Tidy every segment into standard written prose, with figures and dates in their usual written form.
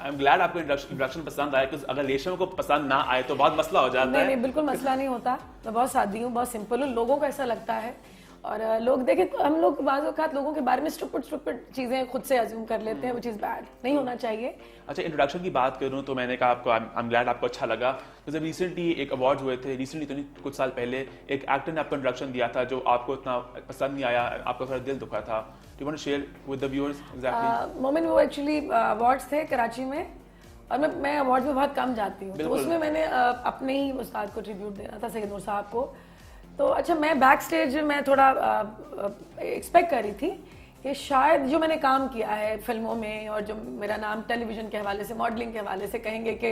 I am glad आपको introduction पसंद आया, क्योंकि अगर रेशम को पसंद ना आए तो बहुत मसला हो जाता है। नहीं, बिल्कुल मसला नहीं होता। मैं बहुत सादी हूँ, बहुत सिंपल हूँ। लोगों को ऐसा लगता है, और लोग देखें, हम लोग बाज़ औक़ात लोगों के बारे में स्टूपिड चीज़ें खुद से अज्यूम कर लेते हैं, व्हिच इज़ बैड, नहीं होना चाहिए। अच्छा, इंट्रोडक्शन की बात करूँ तो मैंने कहा आपको, आई एम ग्लैड आपको अच्छा लगा। तो जब रिसेंटली एक अवार्ड हुए थे, रिसेंटली तो नहीं, कुछ साल पहले एक एक्टर ने आपको इंट्रोडक्शन दिया था जो आपको इतना पसंद नहीं आया, आपका थोड़ा दिल दुखा था। Do you want to share with the viewers exactly? Moment वो एक्चुअली अवार्ड्स थे कराची में, और मैं अवार्ड में बहुत कम जाती हूँ, तो उसमें मैंने अपने ही उस्ताद को ट्रिब्यूट देना था, सैयद नूर साहब को। तो अच्छा, मैं बैक स्टेज में थोड़ा एक्सपेक्ट कर रही थी कि शायद जो मैंने काम किया है फिल्मों में, और जो मेरा नाम टेलीविजन के हवाले से, मॉडलिंग के हवाले से कहेंगे कि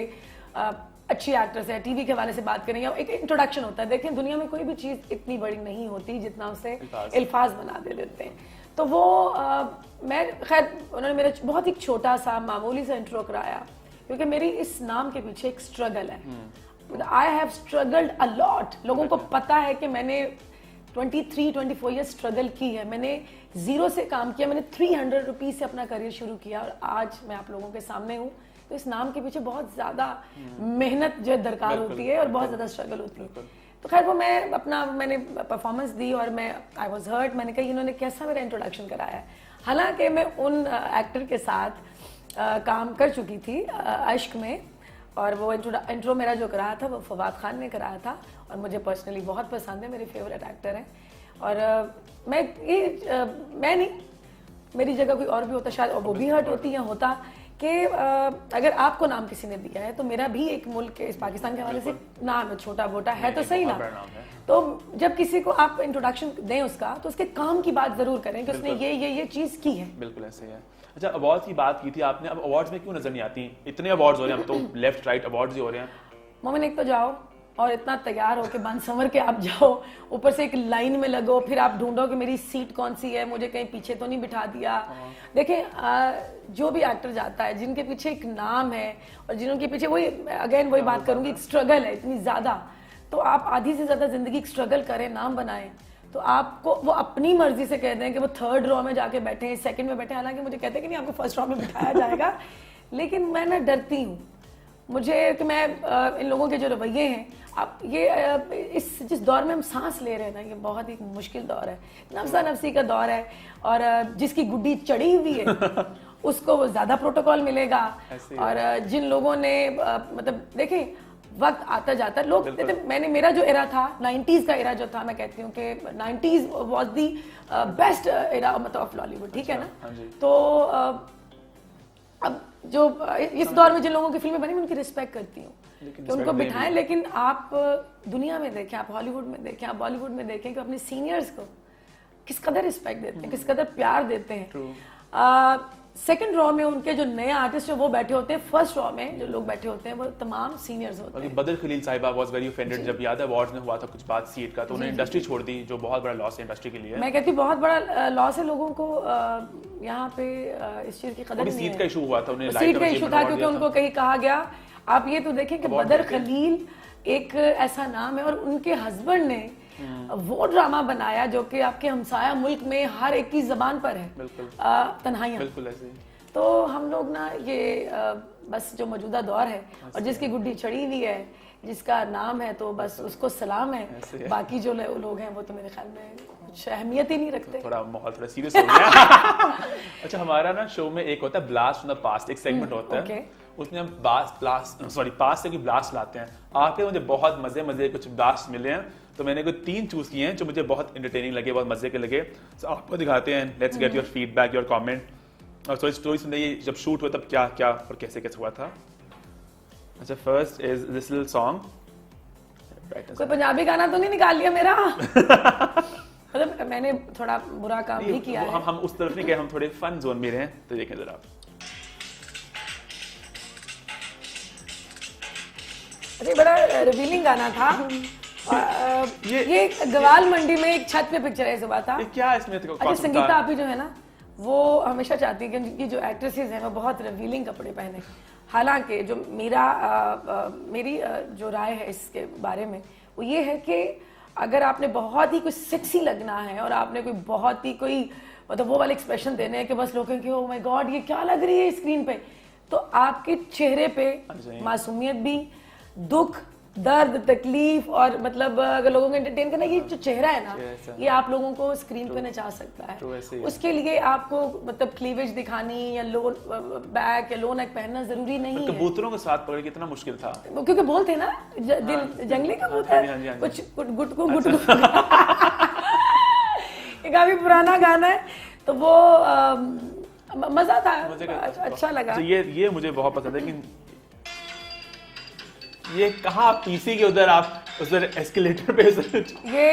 अच्छी एक्ट्रेस है, टीवी के हवाले से बात करेंगे, एक इंट्रोडक्शन होता है। देखें, दुनिया में कोई भी चीज़ इतनी बड़ी नहीं होती जितना उसे अल्फाज बना दे देते हैं। तो वो मैं खैर, उन्होंने मेरा बहुत ही छोटा सा मामूली सा इंट्रो कराया, क्योंकि मेरी इस नाम के पीछे एक स्ट्रगल है। I have struggled a lot. लोगों को पता है कि मैंने 23-24 ईयर स्ट्रगल की है। मैंने जीरो से काम किया, मैंने 300 रुपीज से अपना करियर शुरू किया, और आज मैं आप लोगों के सामने हूँ। तो इस नाम के पीछे बहुत ज्यादा मेहनत जो है दरकार होती है, और बहुत ज्यादा स्ट्रगल होती है। तो खैर, वो मैंने परफॉर्मेंस दी, और मैं आई वॉज हर्ट। मैंने कहा इन्होंने कैसा मेरा इंट्रोडक्शन कराया है। हालांकि मैं उन एक्टर के साथ काम कर चुकी थी अश्क में, और वो इंट्रो मेरा जो कराया था वो फवाद खान ने कराया था, और मुझे पर्सनली बहुत पसंद है, मेरे फेवरेट एक्टर हैं। और मैं नहीं, मेरी जगह कोई और भी होता शायद, और वो भी हर्ट होती या होता कि अगर आपको नाम किसी ने दिया है, तो मेरा भी एक मुल्क के, इस पाकिस्तान के हवाले से नाम है, छोटा मोटा है तो सही ना। तो जब किसी को आप इंट्रोडक्शन दें उसका, तो उसके काम की बात जरूर करें कि उसने ये चीज़ की है। बिल्कुल ऐसे ही है। अच्छा, अवार्ड्स की बात की थी आपने, अब अवार्ड्स में क्यों नजर नहीं आती? इतने अवार्ड्स हो रहे हैं, अब तो लेफ्ट राइट अवार्ड्स ही हो रहे हैं। मोमिन, एक तो जाओ और इतना तैयार हो के बन संवर के आप जाओ, ऊपर से एक लाइन में लगो, फिर आप ढूंढो कि मेरी सीट कौन सी है, मुझे कहीं पीछे तो नहीं बिठा दिया। देखें, जो भी एक्टर जाता है, जिनके पीछे एक नाम है, और जिनके पीछे वही बात करूंगी, एक स्ट्रगल है इतनी ज्यादा, तो आप आधी से ज्यादा जिंदगी स्ट्रगल करें, नाम बनाएं, तो आपको वो अपनी मर्जी से कह दें कि वो 3rd रो में जाके बैठे हैं, 2nd में बैठे हैं। हालांकि मुझे कहते हैं कि नहीं, आपको 1st रो में बिठाया जाएगा, लेकिन मैं ना डरती हूँ, मुझे कि मैं इन लोगों के जो रवैये हैं, आप इस जिस दौर में हम सांस ले रहे हैं ना, ये बहुत ही मुश्किल दौर है, नफ्सा नफ्सी का दौर है, और जिसकी गुड्डी चढ़ी हुई है उसको वो ज्यादा प्रोटोकॉल मिलेगा। और जिन लोगों ने मतलब देखें, वक्त आता जाता लोग, मेरा जो एरा था 90s का एरा जो था, मैं कहती हूँ कि 90s was the best era मतलब ऑफ लॉलीवुड, ठीक है ना। तो अब जो इस दौर में जिन लोगों की फिल्में बनी, मैं उनकी रिस्पेक्ट करती हूँ कि उनको बिठाएं, लेकिन आप दुनिया में देखें, आप हॉलीवुड में देखें, आप बॉलीवुड में देखें कि अपने सीनियर्स को किस कदर रिस्पेक्ट देते हैं, किस कदर प्यार देते हैं। 2nd रो में उनके जो नए आर्टिस्ट वो बैठे होते हैं, 1st रो में जो लोग बैठे होते हैं वो तमाम सीनियर्स होते हैं। बदर खलील साहिबा वाज वेरी ऑफेंडेड जब याद है अवार्ड्स में हुआ था कुछ बात सीट का, तो उन्होंने इंडस्ट्री छोड़ दी, जो बहुत बड़ा लॉस है इंडस्ट्री के लिए। मैं कहती बहुत बड़ा लॉस है, लोगों को यहाँ पे इस चीज की कदर नहीं है। सीट का इशू हुआ था, उन्हें सीट का इशू था, क्योंकि उनको कहीं कहा गया। आप ये तो देखें कि बदर खलील एक ऐसा नाम है, और उनके हस्बैंड ने वो ड्रामा बनाया जो कि आपके हमसाया मुल्क में हर एक की जबान पर है, तन्हाइयां। बिल्कुल ऐसे। तो हम लोग ना ये बस जो मौजूदा दौर है, और जिसकी गुड्डी चढ़ी हुई है, जिसका नाम है, तो बस उसको सलाम है। बाकी जो लोग हैं वो तो मेरे ख्याल में कुछ अहमियत ही नहीं रखते। थोड़ा माहौल थोड़ा सीरियस हो गया। अच्छा, हमारा ना शो में एक होता है ब्लास्ट फ्रॉम द पास्ट, एक सेगमेंट होता है, उसमें हम पास्ट से ब्लास्ट लाते हैं। आपके मुझे बहुत मजे कुछ ब्लास्ट मिले हैं, तो मैंने कोई 3 चूज किए हैं जो मुझे बहुत एंटरटेनिंग लगे, बहुत मजे के लगे। तो आपको दिखाते हैं, let's get your feedback, your comment, और थोड़ी स्टोरी सुनिए जब शूट हुआ तब क्या क्या और कैसे कैसे हुआ था। अच्छा, first is this little song. कोई पंजाबी गाना तो नहीं निकाल लिया मेरा? मतलब मैंने थोड़ा बुरा काम भी किया है। हम उस तरफ नहीं गए, हम थोड़े फन जोन में रहे, तो देखें जरा। अरे बड़ा रिवीलिंग गाना था। ये गवाल मंडी में एक छत पे पिक्चराइज हुआ था। क्या इसमें तो अच्छा, संगीता आपी जो है ना, वो हमेशा चाहती है कि उनकी जो एक्ट्रेसेस हैं वो बहुत रिवीलिंग कपड़े पहने। हालांकि जो मेरी जो राय है इसके बारे में वो ये है कि अगर आपने बहुत ही कुछ सेक्सी लगना है, और आपने कोई बहुत ही कोई मतलब वो वाले एक्सप्रेशन देने हैं कि बस लोग कहें कि ओह माय गॉड ये क्या लग रही है स्क्रीन पे, तो आपके चेहरे पे मासूमियत भी, दुख, दर्द, तकलीफ और मतलब अगर लोगों को एंटरटेन करना, ये जो चेहरा है ना, ये आप लोगों को स्क्रीन पे नचा सकता है। उसके लिए आपको मतलब क्लीवेज दिखानी या लो बैक या लो नेक पहनना जरूरी नहीं है। कबूतरों के साथ पकड़ के इतना मुश्किल था, क्योंकि बोलते ना जंगली कबूतर कुछ गुटकू ये काफी पुराना गाना है, तो वो मजा था, अच्छा लगा। ये मुझे बहुत पसंद है कि ये कहाँ पीसी के उधर आप उधर एस्केलेटर पे ये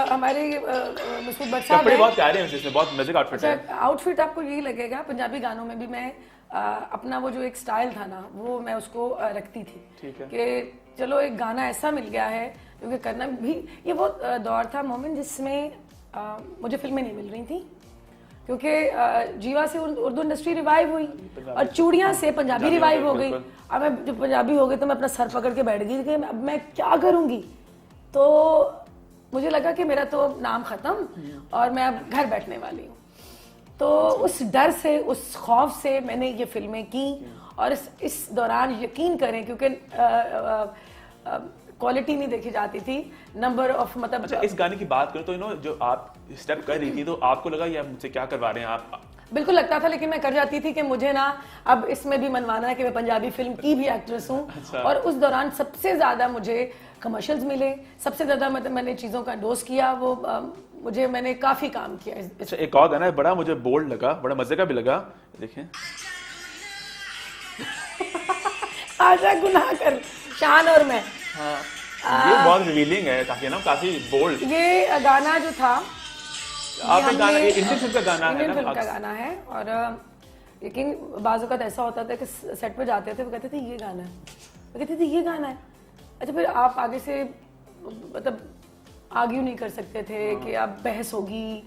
हमारे मसूद भट्ट साहब कपड़े बहुत प्यारे हैं, इसमें बहुत मजे का आउटफिट है। आउटफिट आपको यही लगेगा, पंजाबी गानों में भी मैं अपना वो जो एक स्टाइल था ना, वो मैं उसको रखती थी कि चलो एक गाना ऐसा मिल गया है, क्योंकि करना भी ये वो दौर था मोमेंट जिसमें मुझे फिल्में नहीं मिल रही थी, क्योंकि जीवा से उर्दू इंडस्ट्री रिवाइव हुई और चूड़ियां से पंजाबी रिवाइव हो गई। अब मैं जब पंजाबी हो गई तो मैं अपना सर पकड़ के बैठ गई कि अब मैं क्या करूंगी। तो मुझे लगा कि मेरा तो नाम खत्म और मैं अब घर बैठने वाली हूँ। तो उस डर से, उस खौफ से मैंने ये फिल्में की। और इस दौरान यकीन करें, क्योंकि क्वालिटी नहीं देखी जाती थी, नंबर ऑफ मतलब। अच्छा, इस गाने की बात करें तो जो आप स्टेप कर रही थी, तो आपको लगा यार मुझसे क्या करवा रहे हैं आप? बिल्कुल लगता था, लेकिन मैं कर जाती थी कि मुझे ना अब इसमें भी मनवाना है कि मैं पंजाबी फिल्म की भी एक्ट्रेस हूँ। अच्छा। और उस दौरान सबसे ज्यादा मुझे कमर्शियल्स मिले, सबसे ज्यादा मतलब मैंने चीजों का डोज किया, वो मैंने काफी काम किया। अच्छा, एक और गाना है बड़ा मुझे बोल्ड लगा, बड़ा मजे का भी लगा, देखें। आजा गुनाह कर, शान और मैं। हाँ, ये बहुत रिवीलिंग है, काफी बोल्ड। ये गाना जो था, आपने गाना, ये इंडियन फिल्म का गाना है ना? इंडियन फिल्म का गाना है। और लेकिन बाज़ औक़ात ऐसा होता था कि सेट पे जाते थे, वो कहते थे ये गाना है, वो कहते थे ये गाना है। अच्छा, फिर आप आगे से मतलब आर्ग्यू नहीं कर सकते थे कि आप बहस होगी,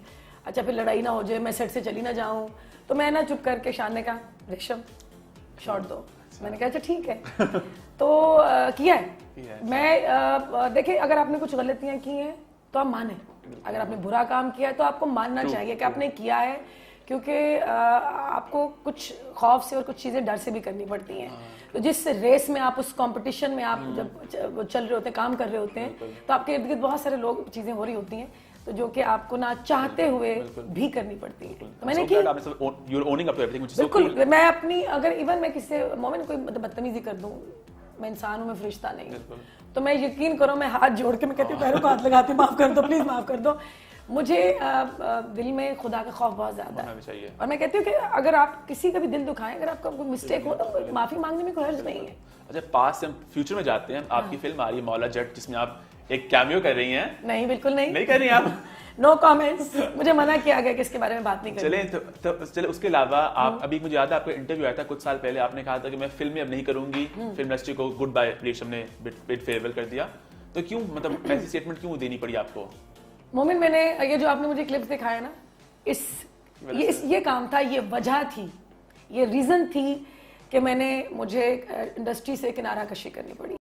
अच्छा फिर लड़ाई ना हो जाए, मैं सेट से चली ना जाऊँ। तो मैं ना चुप करके शान ने कहा रेशम शॉट दो। मैंने कहा अच्छा ठीक है। तो किया है। मैं देखिए, अगर आपने कुछ गलतियां की हैं तो आप माने, अगर आपने बुरा काम किया है तो आपको मानना चाहिए कि आपने किया है, क्योंकि आपको कुछ खौफ से और कुछ चीज़ें डर से भी करनी पड़ती हैं। तो जिस रेस में आप, उस कंपटीशन में आप जब चल रहे होते हैं, काम कर रहे होते हैं, तो आपके इर्द गिर्द बहुत सारे लोग, चीज़ें हो रही होती हैं, तो जो कि आपको ना चाहते हुए भी करनी पड़ती है। तो मैंने की बिल्कुल, मैं अपनी, अगर इवन मैं किसी मोमेंट कोई बदतमीजी कर दूं, मैं इंसान हूं, मैं फरिश्ता नहीं हूं, तो मैं यकीन करो मैं हाथ जोड़ के मैं कहती हूँ, पैरों को हाथ लगाती हूँ, माफ कर दो प्लीज, माफ कर दो। मुझे दिल में खुदा का खौफ बहुत ज्यादा है, और मैं कहती हूँ कि अगर आप किसी का भी दिल दुखाएं, अगर आपका कोई मिस्टेक हो तो माफी मांगने में कोई हर्ज नहीं है। अच्छा, पास से हम फ्यूचर में जाते हैं। आपकी फिल्म आ रही है मौला जट, जिसमें आप एक कैमियो कर रही हैं। नहीं, बिल्कुल नहीं कर रही हैं आप। नो कमेंट्स, मुझे मना किया गया कि इसके बारे में बात नहीं करें। चले उसके अलावा आप अभी, मुझे याद है आपका इंटरव्यू आया था कुछ साल पहले, आपने कहा था कि मैं फिल्म में अब नहीं करूंगी, फिल्म इंडस्ट्री को गुड बाय रेशम ने बिड फेयरवेल कर दिया। तो क्यों, मतलब ऐसी स्टेटमेंट क्यों देनी पड़ी आपको? मोमिन, मैंने ये जो आपने मुझे क्लिप्स दिखाया ना, ये काम था, ये वजह थी, ये रीजन थी कि मुझे इंडस्ट्री से किनारा कशी करनी पड़ी।